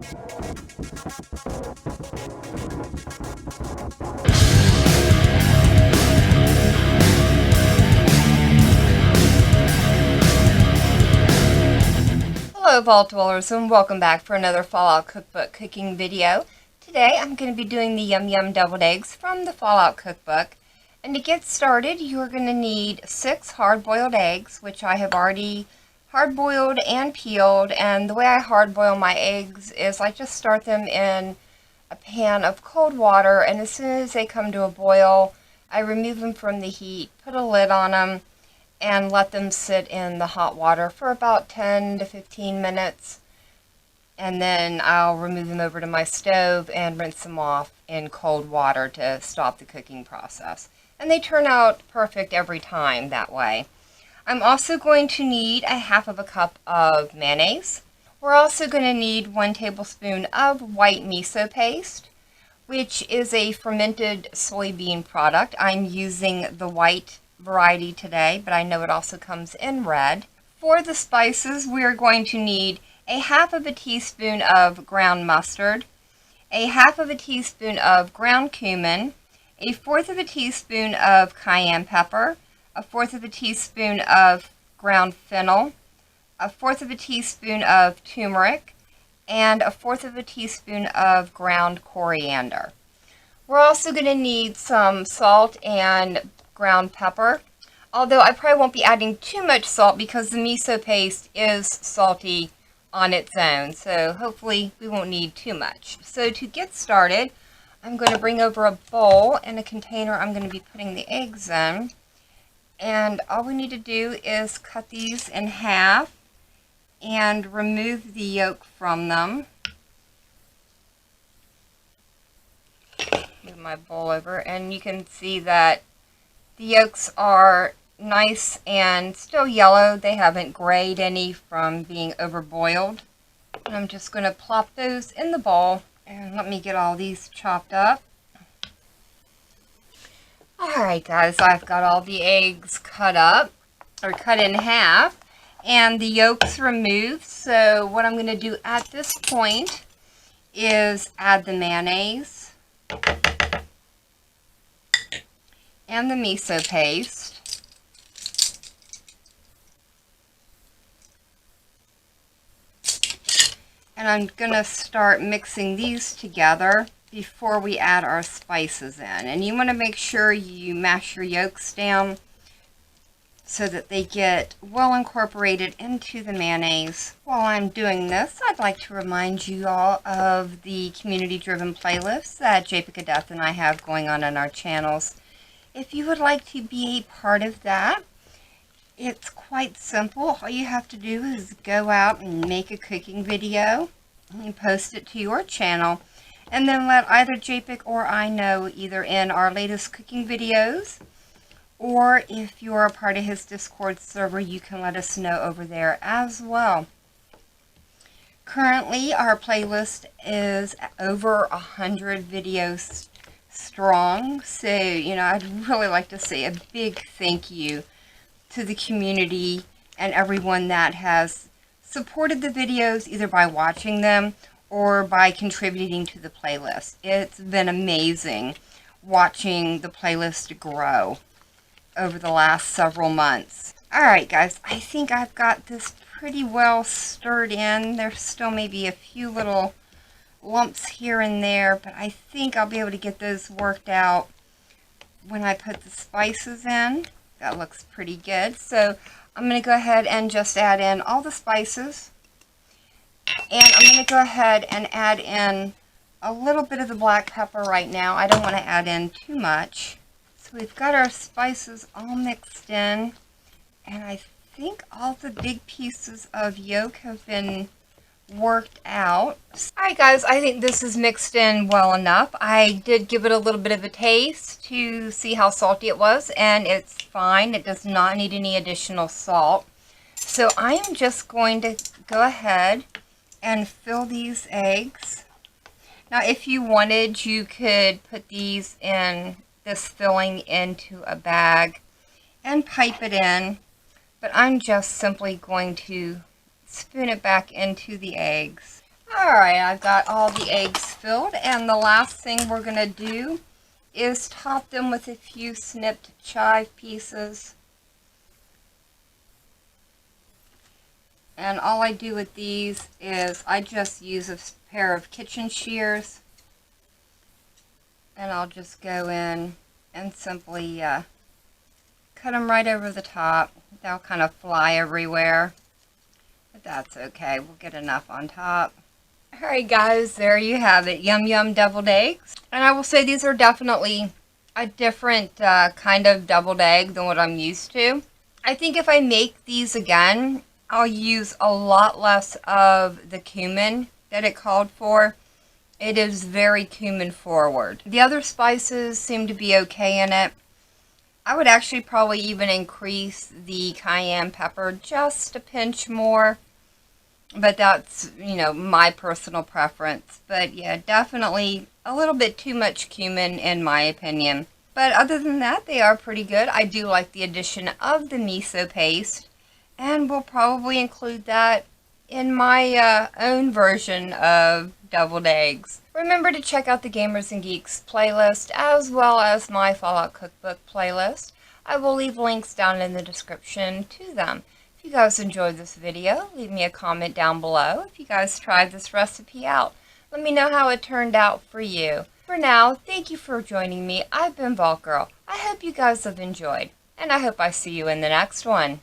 Hello Vault Dwellers, and welcome back for another Fallout Cookbook cooking video. Today I'm going to be doing the YumYum Deviled Eggs from the Fallout Cookbook. And to get started, you're going to need 6 hard-boiled eggs, which I have already hard-boiled and peeled. And the way I hard-boil my eggs is I just start them in a pan of cold water, and as soon as they come to a boil, I remove them from the heat, put a lid on them, and let them sit in the hot water for about 10 to 15 minutes. And then I'll remove them over to my stove and rinse them off in cold water to stop the cooking process. And they turn out perfect every time that way. I'm also going to need a half of a cup of mayonnaise. We're also going to need 1 tablespoon of white miso paste, which is a fermented soybean product. I'm using the white variety today, but I know it also comes in red. For the spices, we are going to need a half of a teaspoon of ground mustard, a half of a teaspoon of ground cumin, a fourth of a teaspoon of cayenne pepper, a fourth of a teaspoon of ground fennel, a fourth of a teaspoon of turmeric, and a fourth of a teaspoon of ground coriander. We're also going to need some salt and ground pepper, although I probably won't be adding too much salt because the miso paste is salty on its own, so hopefully we won't need too much. So to get started, I'm going to bring over a bowl and a container I'm going to be putting the eggs in, and all we need to do is cut these in half and remove the yolk from them. Move my bowl over, and you can see that the yolks are nice and still yellow. They haven't grayed any from being overboiled. And I'm just going to plop those in the bowl, and let me get all these chopped up. Alright guys, I've got all the eggs cut up, or cut in half, and the yolks removed. So what I'm going to do at this point is add the mayonnaise and the miso paste. And I'm going to start mixing these together before we add our spices in. And you want to make sure you mash your yolks down so that they get well incorporated into the mayonnaise. While I'm doing this, I'd like to remind you all of the community-driven playlists that JPica Death and I have going on our channels. If you would like to be a part of that, it's quite simple. All you have to do is go out and make a cooking video and post it to your channel, and then let either JPic or I know either in our latest cooking videos, or if you're a part of his Discord server, you can let us know over there as well. Currently, our playlist is over 100 videos strong, so I'd really like to say a big thank you to the community and everyone that has supported the videos either by watching them or by contributing to the playlist. It's been amazing watching the playlist grow over the last several months. Alright guys, I think I've got this pretty well stirred in. There's still maybe a few little lumps here and there, but I think I'll be able to get those worked out when I put the spices in. That looks pretty good. So I'm going to go ahead and just add in all the spices, and I'm going to go ahead and add in a little bit of the black pepper right now. I don't want to add in too much. So we've got our spices all mixed in, and I think all the big pieces of yolk have been worked out. Alright guys, I think this is mixed in well enough. I did give it a little bit of a taste to see how salty it was, and it's fine. It does not need any additional salt. So I am just going to go ahead and fill these eggs. Now if you wanted, you could put these in this filling into a bag and pipe it in, but I'm just simply going to spoon it back into the eggs. Alright, I've got all the eggs filled, and the last thing we're going to do is top them with a few snipped chive pieces. And all I do with these is I just use a pair of kitchen shears, and I'll just go in and simply cut them right over the top. They'll kind of fly everywhere, but that's okay. We'll get enough on top. Alright guys, there you have it. YumYum deviled eggs. And I will say these are definitely a different kind of deviled egg than what I'm used to. I think if I make these again, I'll use a lot less of the cumin that it called for. It is very cumin forward. The other spices seem to be okay in it. I would actually probably even increase the cayenne pepper just a pinch more. But that's, you know, my personal preference. But yeah, definitely a little bit too much cumin in my opinion. But other than that, they are pretty good. I do like the addition of the miso paste. And we'll probably include that in my own version of deviled eggs. Remember to check out the Gamers and Geeks playlist as well as my Fallout Cookbook playlist. I will leave links down in the description to them. If you guys enjoyed this video, leave me a comment down below. If you guys tried this recipe out, let me know how it turned out for you. For now, thank you for joining me. I've been Vault Girl. I hope you guys have enjoyed, and I hope I see you in the next one.